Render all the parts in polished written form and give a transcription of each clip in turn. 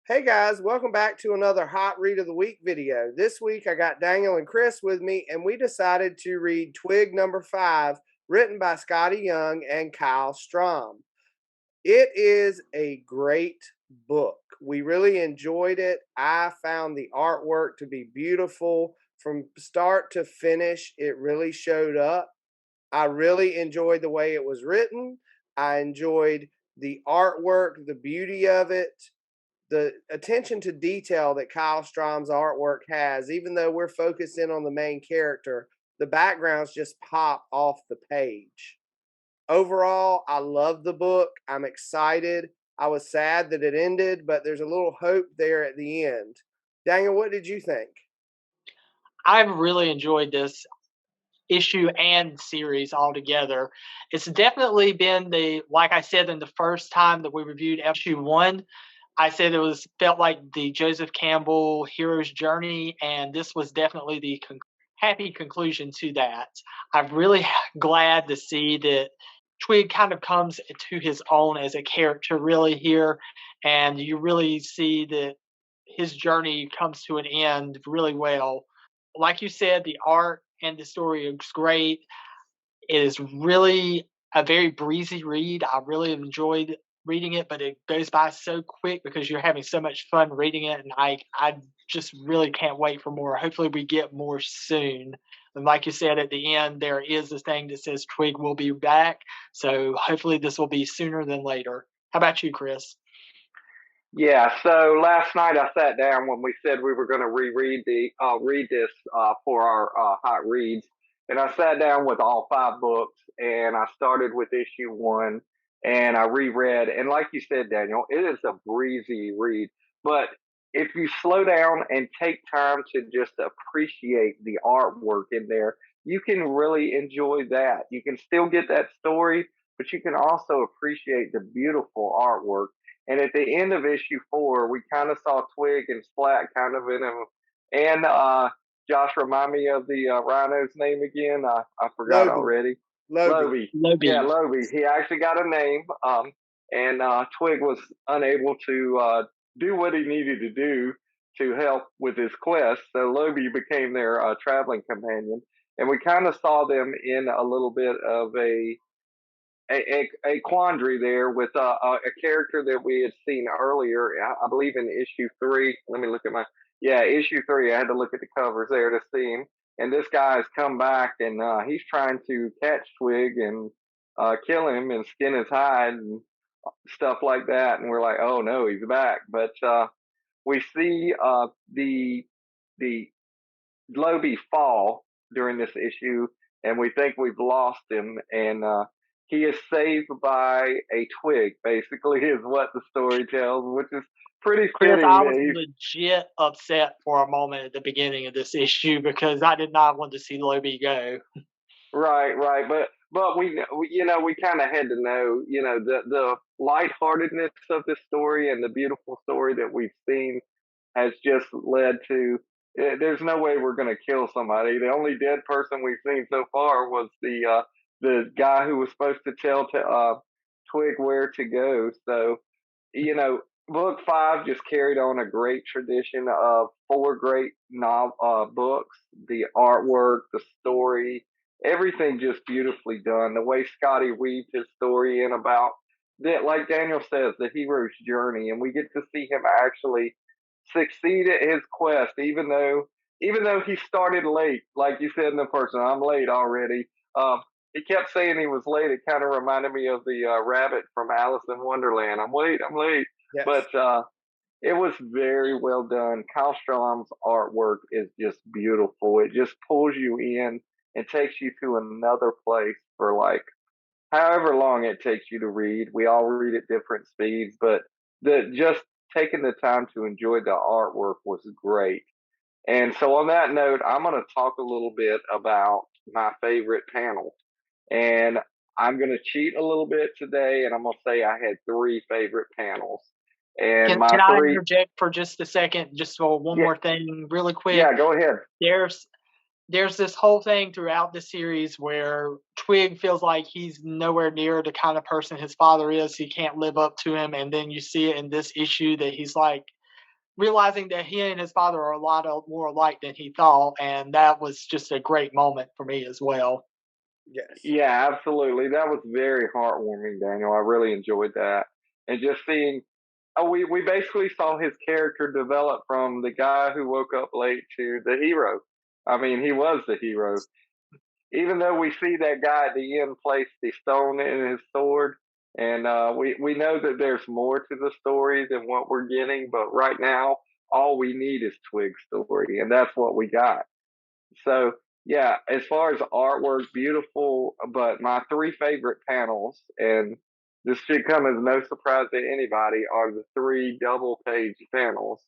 Hey guys, welcome back to another Hot Read of the Week video. This week I got Daniel and Chris with me, and we decided to read Twig number 5, written by Scottie Young and Kyle Strahm. It is a great book. We really enjoyed it. I found the artwork to be beautiful from start to finish. It really showed up. I really enjoyed the way it was written. I enjoyed the artwork, the beauty of it, the attention to detail that Kyle Strahm's artwork has. Even though we're focused in on the main character, the backgrounds just pop off the page. Overall, I love the book. I'm excited. I was sad that it ended, but there's a little hope there at the end. Daniel, what did you think? I've really enjoyed this issue and series altogether. It's definitely been like I said in the first time that we reviewed issue one, I said it was felt like the Joseph Campbell hero's journey, and this was definitely the happy conclusion to that. I'm really glad to see that Twig kind of comes to his own as a character really here, and you really see that his journey comes to an end really well. Like you said, the art and the story is great. It is really a very breezy read. I really enjoyed reading it, but it goes by so quick because you're having so much fun reading it, and I just really can't wait for more. Hopefully, we get more soon. And like you said at the end, there is this thing that says Twig will be back. So hopefully, this will be sooner than later. How about you, Chris? Yeah, so last night I sat down when we said we were going to reread the read this for our hot reads, and I sat down with all five books, and I started with issue one, and I reread, and like you said, Daniel, it is a breezy read, but if you slow down and take time to just appreciate the artwork in there, you can really enjoy that. You can still get that story, but you can also appreciate the beautiful artwork. And at the end of issue four, we kind of saw Twig and Splat kind of in him. And Josh, remind me of the rhino's name again. I forgot Loby. already. Loby. Loby. Yeah, Lobby. Loby. He actually got a name. And Twig was unable to do what he needed to do to help with his quest. So Loby became their traveling companion. And we kind of saw them in a little bit of a quandary there with a character that we had seen earlier. I believe in issue three. Let me look at issue three. I had to look at the covers there to see him. And this guy has come back, and he's trying to catch Twig and kill him and skin his hide and stuff like that. And we're like, oh no, he's back. But we see the Loby fall during this issue, and we think we've lost him. And he is saved by a twig, basically, is what the story tells, which is pretty Chris, fitting. I was legit upset for a moment at the beginning of this issue because I did not want to see Lobie go. Right, right, but we kind of had to know, the lightheartedness of this story and the beautiful story that we've seen has just led to. There's no way we're going to kill somebody. The only dead person we've seen so far was the guy who was supposed to tell to Twig where to go. So book five just carried on a great tradition of four great books. The artwork, the story, everything just beautifully done. The way Scottie weaves his story in about that, like Daniel says, the hero's journey, and we get to see him actually succeed at his quest, even though he started late, like you said in the first one. I'm late already. He kept saying he was late. It kind of reminded me of the rabbit from Alice in Wonderland. I'm late. I'm late. Yes. But it was very well done. Kyle Strahm's artwork is just beautiful. It just pulls you in and takes you to another place for like however long it takes you to read. We all read at different speeds, but the just taking the time to enjoy the artwork was great. And so on that note, I'm going to talk a little bit about my favorite panel. And I'm going to cheat a little bit today, and I'm going to say I had three favorite panels. And Can my I three, interject for just a second, just for one yeah, more thing, really quick? yeah, go ahead. There's there's this whole thing throughout the series where Twig feels like he's nowhere near the kind of person his father is. He can't live up to him, and then you see it in this issue that he's like realizing that he and his father are a lot more alike than he thought, and that was just a great moment for me as well. Yes. Yeah, absolutely. That was very heartwarming, Daniel. I really enjoyed that. And just seeing, we basically saw his character develop from the guy who woke up late to the hero. I mean, he was the hero. Even though we see that guy at the end place the stone in his sword, and we know that there's more to the story than what we're getting, but right now, all we need is Twig's story, and that's what we got. So yeah, as far as artwork, beautiful. But my three favorite panels, and this should come as no surprise to anybody, are the three double page panels.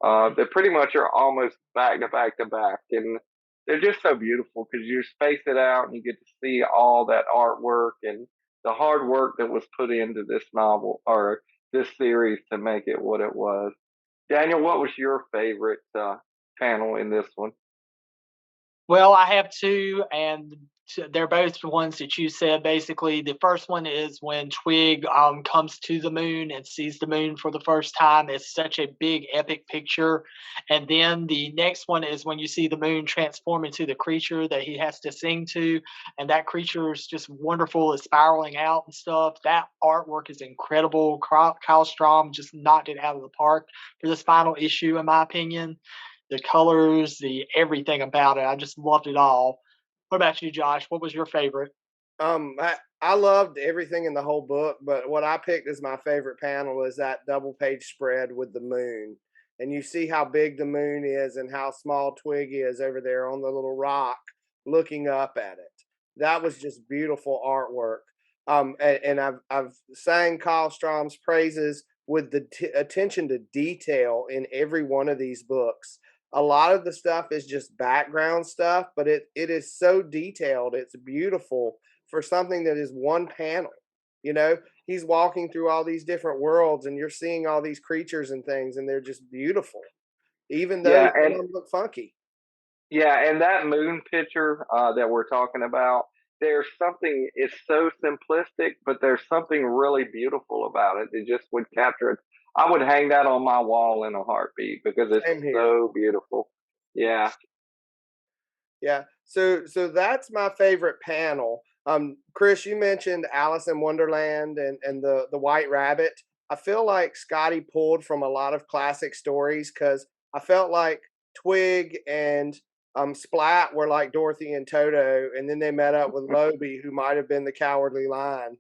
That pretty much are almost back to back to back, and they're just so beautiful because you space it out and you get to see all that artwork and the hard work that was put into this novel or this series to make it what it was. Daniel, what was your favorite panel in this one? Well, I have two, and they're both the ones that you said. Basically, the first one is when Twig comes to the moon and sees the moon for the first time. It's such a big, epic picture. And then the next one is when you see the moon transform into the creature that he has to sing to, and that creature is just wonderful. It's spiraling out and stuff. That artwork is incredible. Kyle Strahm just knocked it out of the park for this final issue, in my opinion. The colors, the everything about it. I just loved it all. What about you, Josh? What was your favorite? I loved everything in the whole book, but what I picked as my favorite panel is that double page spread with the moon. And you see how big the moon is and how small Twig is over there on the little rock looking up at it. That was just beautiful artwork. And I've sang Kyle Strom's praises with the attention to detail in every one of these books. A lot of the stuff is just background stuff, but it is so detailed. It's beautiful for something that is one panel. You know, he's walking through all these different worlds and you're seeing all these creatures and things, and they're just beautiful, even though Yeah, some and of them look funky. Yeah, and that moon picture that we're talking about, there's something, it's so simplistic, but there's something really beautiful about it. It just would capture it. I would hang that on my wall in a heartbeat because it's Same here. so beautiful. Yeah. Yeah. So that's my favorite panel. Chris, you mentioned Alice in Wonderland and the White Rabbit. I feel like Scottie pulled from a lot of classic stories because I felt like Twig and Splat were like Dorothy and Toto, and then they met up with Lobie, who might have been the Cowardly Lion.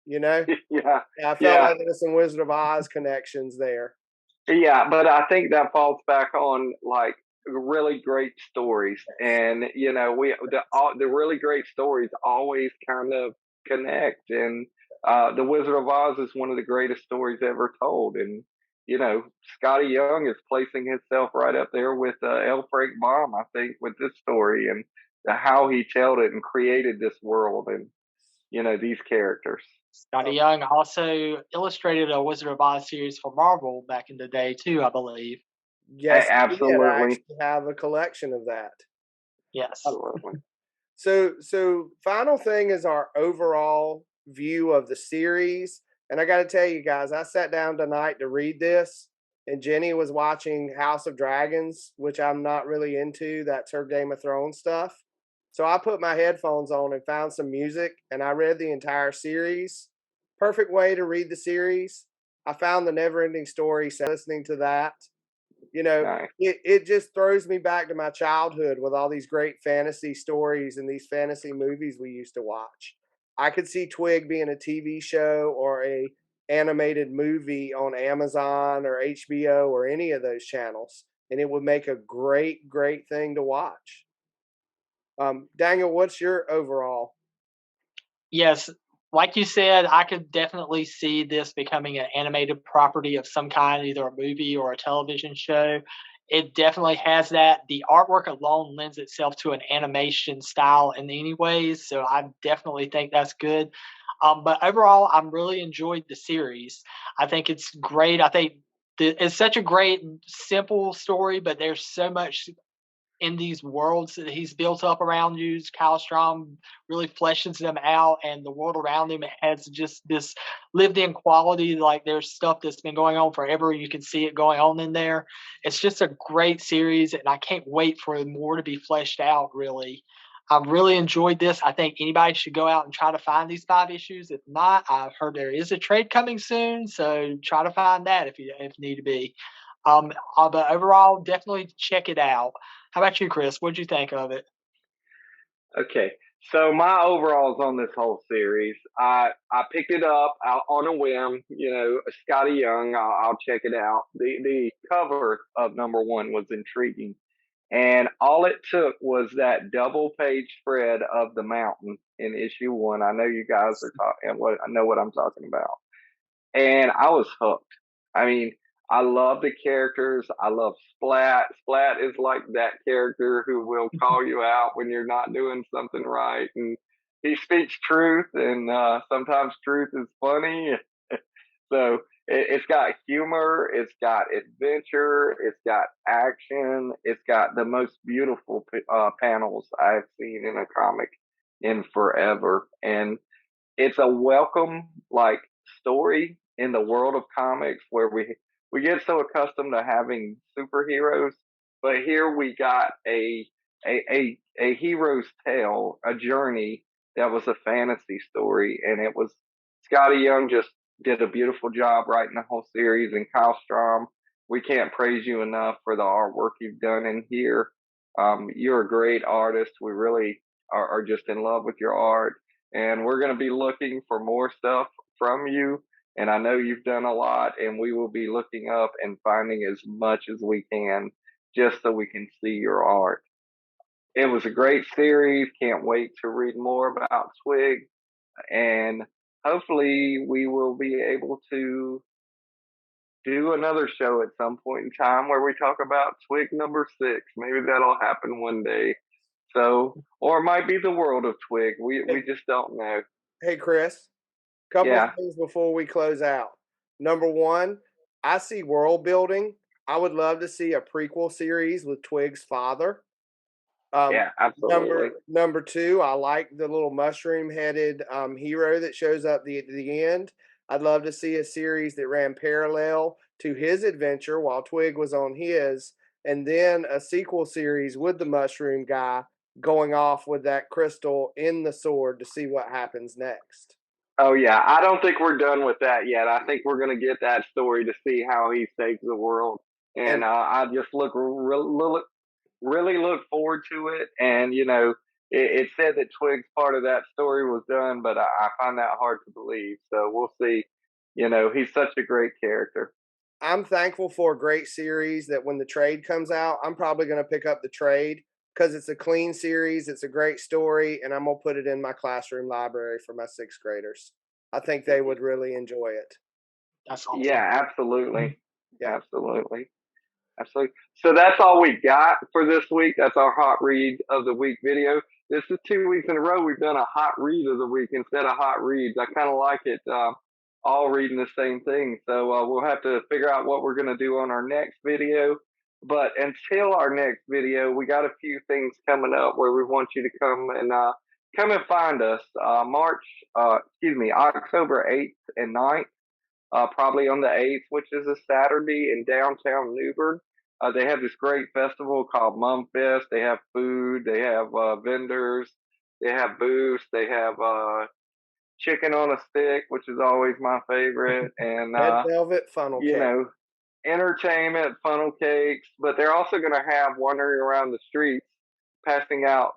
You know, Yeah. I felt Yeah. like there was some Wizard of Oz connections there. Yeah, but I think that falls back on like really great stories, and we the really great stories always kind of connect, and the Wizard of Oz is one of the greatest stories ever told, and Scotty Young is placing himself right up there with L. Frank Baum, I think, with this story and how he told it and created this world and these characters. Scottie Young also illustrated a Wizard of Oz series for Marvel back in the day too, I believe. Yes, he did. I Absolutely, actually have a collection of that. Yes. absolutely. So final thing is our overall view of the series. And I got to tell you guys, I sat down tonight to read this, and Jenny was watching House of Dragons, which I'm not really into. That's her Game of Thrones stuff. So I put my headphones on and found some music, and I read the entire series. Perfect way to read the series. I found the never ending story listening to that. You know, Nice. it just throws me back to my childhood with all these great fantasy stories and these fantasy movies we used to watch. I could see Twig being a TV show or a animated movie on Amazon or HBO or any of those channels, and it would make a great thing to watch. Daniel, what's your overall? Yes, like you said, I could definitely see this becoming an animated property of some kind, either a movie or a television show. It definitely has that. The artwork alone lends itself to an animation style in any ways, so I definitely think that's good. But overall, I'm really enjoyed the series. I think it's great. I think it's such a great, simple story, but there's so much in these worlds that he's built up around you. Kyle Strahm really fleshes them out, and the world around him has just this lived-in quality. Like there's stuff that's been going on forever. You can see it going on in there. It's just a great series, and I can't wait for more to be fleshed out. Really, I've really enjoyed this. I think anybody should go out and try to find these 5 issues. If not, I've heard there is a trade coming soon, so try to find that if need to be. But overall, definitely check it out. How about you, Chris? What'd you think of it? Okay, so my overalls on this whole series, I picked it up out on a whim. You know, Scottie Young. I'll check it out. The cover of number 1 was intriguing, and all it took was that double page spread of the mountain in issue 1. I know you guys are talking. I know what I'm talking about, and I was hooked. I mean, I love the characters. I love Splat. Splat is like that character who will call you out when you're not doing something right, and he speaks truth, and sometimes truth is funny. So it's got humor, it's got adventure, it's got action, it's got the most beautiful panels I've seen in a comic in forever, and it's a welcome like story in the world of comics where we get so accustomed to having superheroes, but here we got a hero's tale, a journey that was a fantasy story, and it was Scotty Young just did a beautiful job writing the whole series, and Kyle Strom, we can't praise you enough for the artwork you've done in here. You're a great artist. We really are just in love with your art, and we're going to be looking for more stuff from you. And I know you've done a lot, and we will be looking up and finding as much as we can just so we can see your art. It was a great series. Can't wait to read more about Twig, and hopefully we will be able to do another show at some point in time where we talk about Twig number 6. Maybe that'll happen one day. So, or it might be the world of Twig. We just don't know. Hey, Chris, couple Yeah. things before we close out. Number one, I see world building. I would love to see a prequel series with Twig's father. Yeah, absolutely. Number two, I like the little mushroom headed hero that shows up at the end. I'd love to see a series that ran parallel to his adventure while Twig was on his, and then a sequel series with the mushroom guy going off with that crystal in the sword to see what happens next. Oh yeah, I don't think we're done with that yet. I think we're going to get that story to see how he saves the world, and And I just really look forward to it. And you know, it said that Twig's part of that story was done, but I find that hard to believe. So we'll see. You know, he's such a great character. I'm thankful for a great series that when the trade comes out, I'm probably going to pick up the trade because it's a clean series. It's a great story, and I'm going to put it in my classroom library for my 6th graders. I think they would really enjoy it. That's awesome. Yeah, absolutely, Yeah. absolutely. Absolutely. So that's all we got for this week. That's our hot read of the week video. This is 2 weeks in a row we've done a hot read of the week instead of hot reads. I kind of like it, all reading the same thing. So we'll have to figure out what we're going to do on our next video. But until our next video, we got a few things coming up where we want you to come and find us. October 8th and 9th. Probably on the 8th, which is a Saturday in downtown Newbern. They have this great festival called Mum Fest. They have food, they have vendors, they have booths, they have chicken on a stick, which is always my favorite, and Red velvet funnel you cake. know, entertainment, funnel cakes. But they're also going to have wandering around the streets, passing out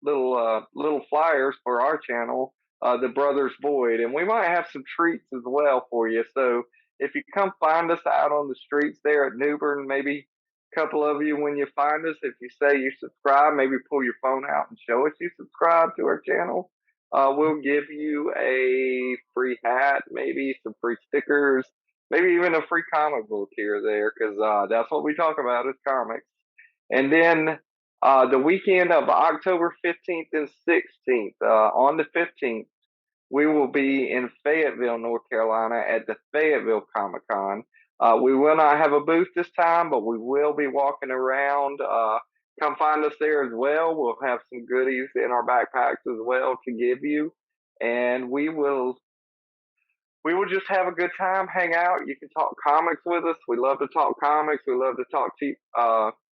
little flyers for our channel, the Brothers Void, and we might have some treats as well for you. So if you come find us out on the streets there at Newbern, maybe a couple of you when you find us, if you say you subscribe, maybe pull your phone out and show us you subscribe to our channel. We'll give you a free hat, maybe some free stickers, maybe even a free comic book here or there, because that's what we talk about is comics. And then the weekend of October 15th and 16th, on the 15th, we will be in Fayetteville, North Carolina at the Fayetteville Comic Con. We will not have a booth this time, but we will be walking around come find us there as well. We'll have some goodies in our backpacks as well to give you, and we will just have a good time, hang out. You can talk comics with us. We love to talk comics. We love to talk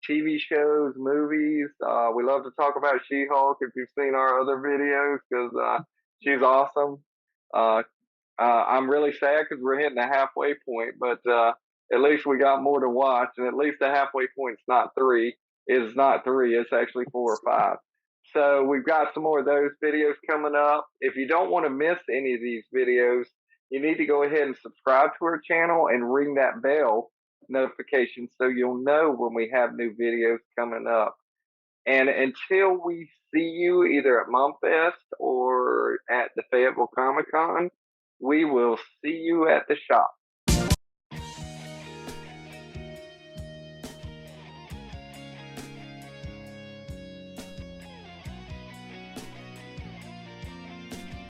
TV shows, movies. We love to talk about She-Hulk if you've seen our other videos because she's awesome. Uh, I'm really sad because we're hitting the halfway point, but at least we got more to watch, and at least the halfway point's not three. It's not three. It's actually 4 or 5. So we've got some more of those videos coming up. If you don't want to miss any of these videos, you need to go ahead and subscribe to our channel and ring that bell notification so you'll know when we have new videos coming up. And until we see you either at Momfest or at the Fayetteville Comic Con, we will see you at the shop.